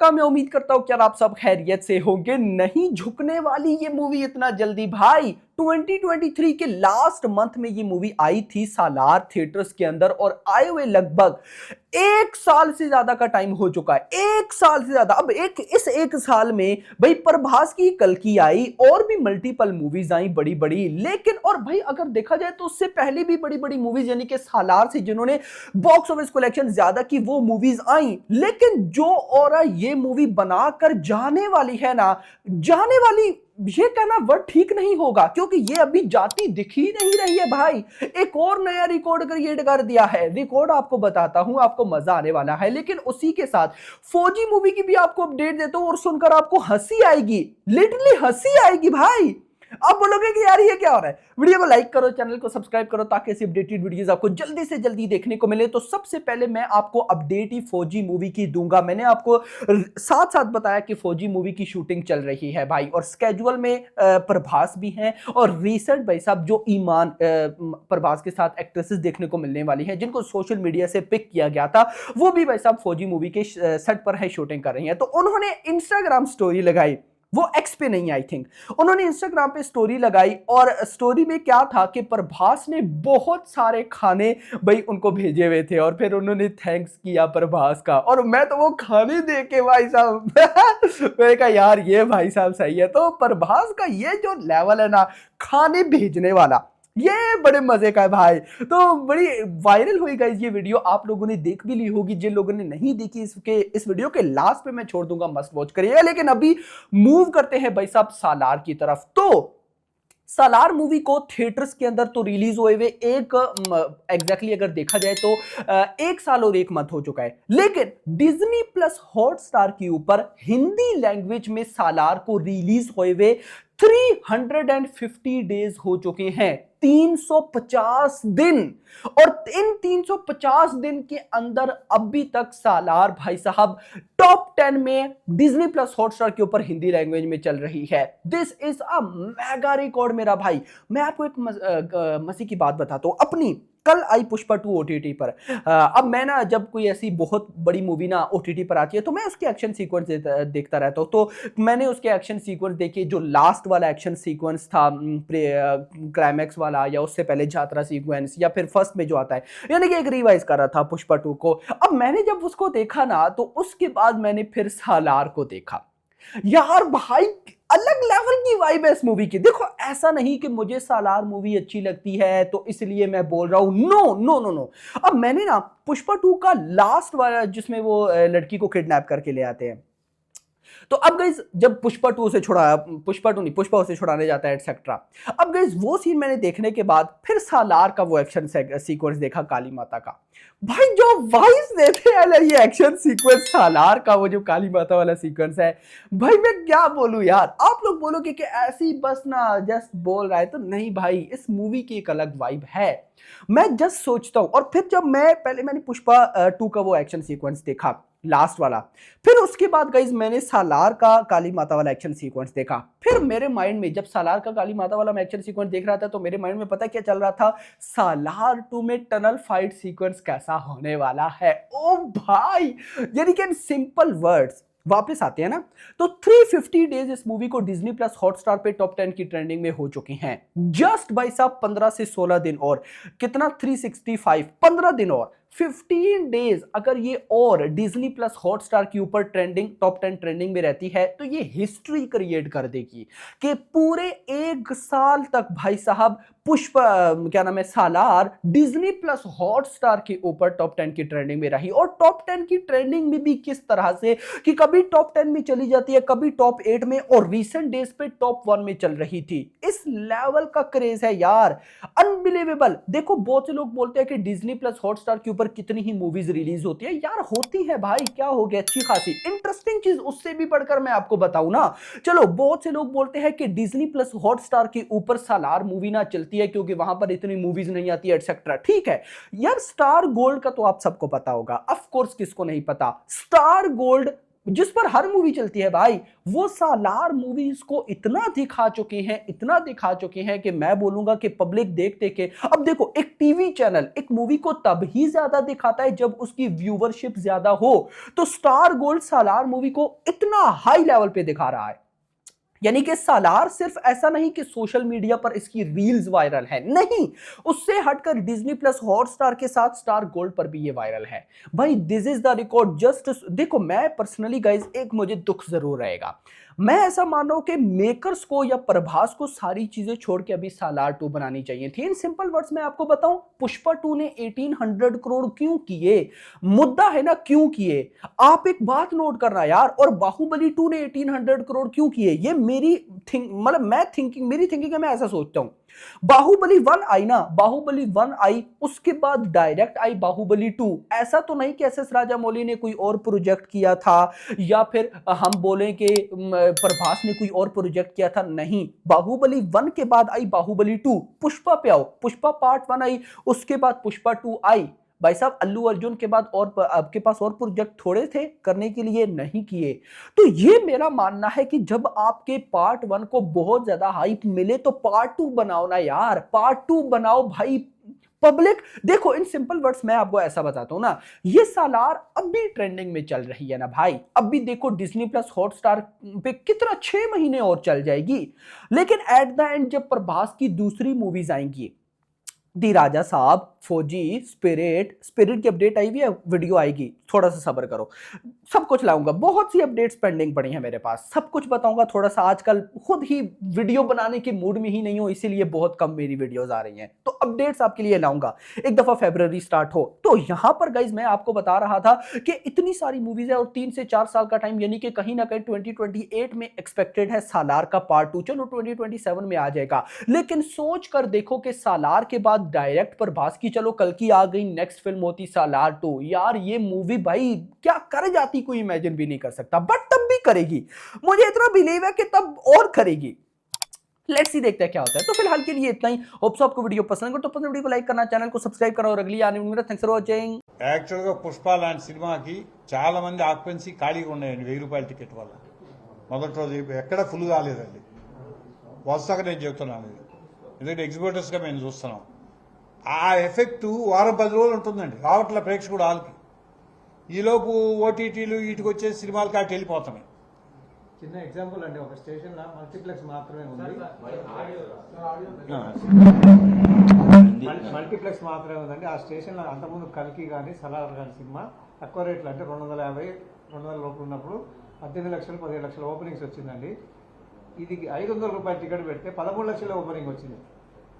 का मैं उम्मीद करता हूं कि आप सब खैरियत से होंगे। नहीं झुकने वाली ये मूवी इतना जल्दी भाई। 2023 के लास्ट मंथ में ये मूवी आई थी सालार थिएटर्स के अंदर और आए हुए लगभग 1 साल से ज्यादा का टाइम हो चुका है। 1 साल से ज्यादा। अब इस 1 साल में भाई प्रभास की कल्कि आई और भी मल्टीपल मूवीज आई बड़ी बड़ी, लेकिन और भाई अगर देखा जाए तो उससे पहले भी बड़ी बड़ी मूवीज यानी कि सालार से जिन्होंने बॉक्स ऑफिस कलेक्शन ज्यादा की वो मूवीज आई, लेकिन जो और ये मूवी बनाकर जाने वाली है ना, जाने वाली ये कहना वर्ड ठीक नहीं होगा क्योंकि ये अभी जाती दिख ही नहीं रही है भाई। एक और नया रिकॉर्ड क्रिएट कर दिया है। रिकॉर्ड आपको बताता हूं, आपको मजा आने वाला है, लेकिन उसी के साथ फौजी मूवी की भी आपको अपडेट देता हूं और सुनकर आपको हंसी आएगी, लिटरली हंसी आएगी भाई। आप बोलोगे कि यार ये क्या हो रहा है। वीडियो को लाइक करो, चैनल को सब्सक्राइब करो ताकि ऐसी अपडेटेड वीडियोस आपको जल्दी से जल्दी देखने को मिले। तो सबसे पहले मैं आपको अपडेट ही फौजी मूवी की दूंगा। मैंने आपको साथ साथ बताया कि फौजी मूवी की शूटिंग चल रही है भाई और स्केड्यूल में प्रभास भी हैं और रिसेंट भाई साहब जो ईमान प्रभास के साथ एक्ट्रेसेस देखने को मिलने वाली हैं जिनको सोशल मीडिया से पिक किया गया था, वो भी भाई साहब फौजी मूवी के सेट पर है, शूटिंग कर रही हैं। तो उन्होंने इंस्टाग्राम स्टोरी लगाई, वो एक्स पे नहीं आई थिंक, उन्होंने इंस्टाग्राम पे स्टोरी लगाई और स्टोरी में क्या था कि प्रभास ने बहुत सारे खाने भाई उनको भेजे हुए थे और फिर उन्होंने थैंक्स किया प्रभास का। और मैं तो वो खाने देख के भाई साहब मैंने कहा यार ये भाई साहब सही है। तो प्रभास का ये जो लेवल है ना खाने भेजने वाला, ये बड़े मजे का है भाई। तो बड़ी वायरल हुई गाइस ये वीडियो, आप लोगों ने देख भी ली होगी। जिन लोगों ने नहीं देखी इस वीडियो के लास्ट पे मैं छोड़ दूंगा, मस्ट वॉच करिएगा। लेकिन अभी मूव करते हैं भाई साहब सालार की तरफ। तो सालार मूवी को थिएटर्स के अंदर तो रिलीज हुए हुए एक एग्जैक्टली अगर देखा जाए तो 1 साल और 1 मंथ हो चुका है, लेकिन डिज्नी प्लस हॉटस्टार के ऊपर हिंदी लैंग्वेज में सालार को रिलीज हुए हुए 350 डेज हो चुके हैं, 350 दिन। और इन 350 दिन के अंदर अभी तक सालार भाई साहब टॉप 10 में डिज्नी प्लस हॉटस्टार के ऊपर हिंदी लैंग्वेज में चल रही है। This is a mega record मेरा भाई। मैं आपको एक मसी की बात बताता हूं अपनी। कल आई पुष्पा 2 ओटीटी पर। अब मैं ना जब कोई ऐसी बहुत बड़ी मूवी ना ओटीटी पर आती है तो मैं उसके एक्शन सीक्वेंस देखता रहता हूँ। तो मैंने उसके एक्शन सीक्वेंस देखे, जो लास्ट वाला एक्शन सीक्वेंस था क्लाइमैक्स वाला, या उससे पहले यात्रा सीक्वेंस, या फिर फर्स्ट में जो आता है, यानी कि एक रिवाइज कर रहा था पुष्पा 2 को। अब मैंने जब उसको देखा ना तो उसके बाद मैंने फिर सालार को देखा। यार भाई अलग लेवल की वाइब है इस मूवी की। देखो ऐसा नहीं कि मुझे सालार मूवी अच्छी लगती है तो इसलिए मैं बोल रहा हूं, नो नो नो नो। अब मैंने ना पुष्पा 2 का लास्ट वाला जिसमें वो लड़की को किडनैप करके ले आते हैं, तो अब गाइज जब पुष्पा 2 से छुड़ा, पुष्पा 2 नहीं, पुष्पा उसे छुड़ाने जाता है एटसेट्रा। अब गाइज वो सीन मैंने देखने के बाद फिर सालार का वो एक्शन सीक्वेंस देखा काली माता का। भाई जो वाइस देते हैं ना ये एक्शन सीक्वेंस सालार का, वो जो काली माता वाला सीक्वेंस है, भाई मैं क्या बोलूं यार। आप लोग बोलोगे कि ऐसी बस ना जस्ट बोल रहा है, तो नहीं भाई, इस मूवी की एक अलग वाइब है। मैं जस्ट सोचता हूं और फिर जब मैंने पुष्पा 2 का वो एक्शन सीक्वेंस देखा लास्ट वाला, फिर उसके बाद गाइज मैंने सालार का काली माता वाला एक्शन सीक्वेंस देखा। फिर मेरे माइंड में जब सालार का काली माता वाला मैं एक्शन सीक्वेंस देख रहा था तो मेरे माइंड में पता क्या चल रहा था, सालार 2 में टनल फाइट सीक्वेंस कैसा होने वाला है। ओ भाई, यानी कि सिंपल वर्ड्स वापस आते हैं ना, तो 350 डेज इस मूवी को डिज्नी प्लस हॉटस्टार पे टॉप 10 की ट्रेंडिंग में हो चुकी हैं। जस्ट भाई साहब 15 से 16 दिन और कितना 365, 15 दिन और 15 डेज अगर ये और डिज्नी प्लस हॉटस्टार के ऊपर ट्रेंडिंग टॉप 10 ट्रेंडिंग में रहती है तो ये हिस्ट्री क्रिएट कर देगी कि पूरे 1 साल तक भाई साहब पुष्पा क्या नाम है सालार डिज्नी प्लस हॉटस्टार के ऊपर टॉप 10 की ट्रेंडिंग में रही। और टॉप 10 की ट्रेंडिंग में भी किस तरह से कि कभी टॉप 10 में चली जाती है, कभी टॉप 8 में, और रिसेंट डेज पे टॉप 1 में चल रही थी। इस लेवल का क्रेज है यार, अनबिलीवेबल। देखो बहुत से लोग बोलते हैं कि डिज्नी प्लस हॉटस्टार के ऊपर कितनी ही मूवीज रिलीज होती है, यार होती है भाई, क्या हो गया, अच्छी खासी। इंटरेस्टिंग चीज उससे भी बढ़कर मैं आपको बताऊं ना, चलो बहुत से लोग बोलते हैं कि डिज्नी प्लस हॉटस्टार के ऊपर सालार मूवी ना चलती है क्योंकि वहां पर इतनी मूवीज नहीं आती है एटसेट्रा। ठीक है यार, स्टार गोल्ड का तो आप सबको पता होगा, ऑफ कोर्स, किसको नहीं पता। स्टार गोल्ड जिस पर हर मूवी चलती है भाई, वो सालार मूवीज को इतना दिखा चुके हैं कि मैं बोलूंगा कि पब्लिक देख देख के, अब देखो एक टीवी चैनल एक मूवी को तब ही ज्यादा दिखाता है जब उसकी व्यूवरशिप ज्यादा हो। तो स्टार गोल्ड सालार मूवी को इतना हाई लेवल पे दिखा रहा है, यानी कि सालार सिर्फ ऐसा नहीं कि सोशल मीडिया पर इसकी रील्स वायरल है, नहीं, उससे हटकर डिज्नी प्लस हॉटस्टार के साथ स्टार गोल्ड पर भी ये वायरल है भाई। This is the record. Just देखो, मैं पर्सनली गाइज एक मुझे दुख जरूर रहेगा, मैं ऐसा मान रहा हूं कि मेकर्स को या प्रभास को सारी चीजें छोड़ के अभी सालार 2 बनानी चाहिए थी। इन सिंपल वर्ड्स में आपको बताऊं, पुष्पा 2 ने 1800 करोड़ क्यों किए, मुद्दा है ना क्यों किए। आप एक बात नोट करना यार, और बाहुबली 2 ने 1800 करोड़ क्यों किए, ये मेरी मेरी थिंकिंग है, मैं ऐसा सोचता हूं। बाहुबली 1 आई ना, बाहुबली 1 आई, उसके बाद डायरेक्ट आई बाहुबली 2। ऐसा तो नहीं कि एस राजामौली ने कोई और प्रोजेक्ट किया था, या फिर हम बोलें कि प्रभास ने कोई और प्रोजेक्ट किया था, नहीं, बाहुबली 1 के बाद आई बाहुबली 2। पुष्पा पे आओ, पुष्पा पार्ट 1 आई, उसके बाद पुष्पा 2 आई। भाई साहब, अल्लू अर्जुन के बाद और आपके पास और प्रोजेक्ट थोड़े थे करने के लिए, नहीं किए। तो ये मेरा मानना है कि जब आपके पार्ट 1 को बहुत ज्यादा हाइप मिले तो पार्ट 2 बनाओ ना यार, पार्ट 2 बनाओ भाई। पब्लिक देखो, इन सिंपल वर्ड्स मैं आपको ऐसा बताता हूं ना, ये सालार अब भी ट्रेंडिंग में चल रही है ना भाई। अब भी देखो डिज्नी प्लस हॉटस्टार पे कितना 6 महीने और चल जाएगी, लेकिन एट द एंड जब प्रभास की दूसरी मूवीज आएंगी, दी राजा साहब, फौजी, स्पिरिट की अपडेट आई हुई है, वीडियो आएगी, थोड़ा सा सब्र करो, सब कुछ लाऊंगा। बहुत सी अपडेट्स पेंडिंग पड़ी हैं मेरे पास, सब कुछ बताऊंगा। थोड़ा सा आजकल खुद ही वीडियो बनाने के मूड में ही नहीं हो, इसीलिए बहुत कम मेरी वीडियोस आ रही हैं, तो अपडेट्स आपके लिए लाऊंगा एक दफा फरवरी स्टार्ट हो तो। यहां पर गाइज मैं आपको बता रहा था कि इतनी सारी मूवीज है और 3 से 4 साल का टाइम, यानी कि कहीं ना कहीं 2028 में एक्सपेक्टेड है सालार का पार्ट 2। चलो 2027 में आ जाएगा, लेकिन सोच कर देखो कि सालार के बाद डायरेक्ट प्रभास की चलो कल की आ गई नेक्स्ट फिल्म होती सालार 2, यार ये मूवी भाई क्या कर जाती कोई इमेजिन भी नहीं कर सकता, बट तब भी करेगी, मुझे इतना बिलीव है कि तब और करेगी। लेट्स सी, देखते हैं क्या होता है। तो फिलहाल के लिए इतना ही। होप्स आपको वीडियो पसंद हो तो पसंद वीडियो को लाइक करना, चैनल को सब्सक्राइब करना और अगली आने वाली वीडियो। Thanks for watching. యాక్చువల్గా పుష్ప లాంటి సినిమాకి చాలా మంది ఆక్యుపెన్సీ ఖాళీగా ఉన్నాయండి 1000 రూపాయల టికెట్ వల్ల. మొదటి రోజు ఎక్కడ ఫుల్ కాలేదండి. వరుసగా నేను చెప్తున్నాను ఇది, ఎందుకంటే ఎగ్జిబిటర్స్గా మేము చూస్తున్నాం. ఆ ఎఫెక్ట్ వారం 10 రోజులు ఉంటుందండి, రావట్ల ప్రేక్షకుడు హాల్కి. ఈలోపు ఓటీటీలు వీటికి వచ్చే సినిమాలకి అటు వెళ్ళిపోతున్నాయి. చిన్న ఎగ్జాంపుల్ అండి, ఒక స్టేషన్ లో మల్టీప్లెక్స్ మాత్రమే ఉంది, మల్టీప్లెక్స్ మాత్రమే ఉందండి. ఆ స్టేషన్ లో అంతకుముందు కల్కి కానీ సలార్ కానీ సినిమా తక్కువ రేట్లు అంటే 250, 200 లోపు ఉన్నప్పుడు 18 లక్షలు 17 లక్షల ఓపెనింగ్స్ వచ్చిందండి. ఇది 500 రూపాయల టికెట్ పెడితే 13 లక్షల ఓపెనింగ్ వచ్చింది.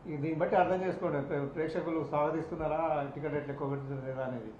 దీన్ని బట్టి అర్థం చేసుకోండి ప్రేక్షకులు స్వాగతిస్తున్నారా టికెట్ రేట్లు ఎక్కువ పెడుతున్నారా అనేది.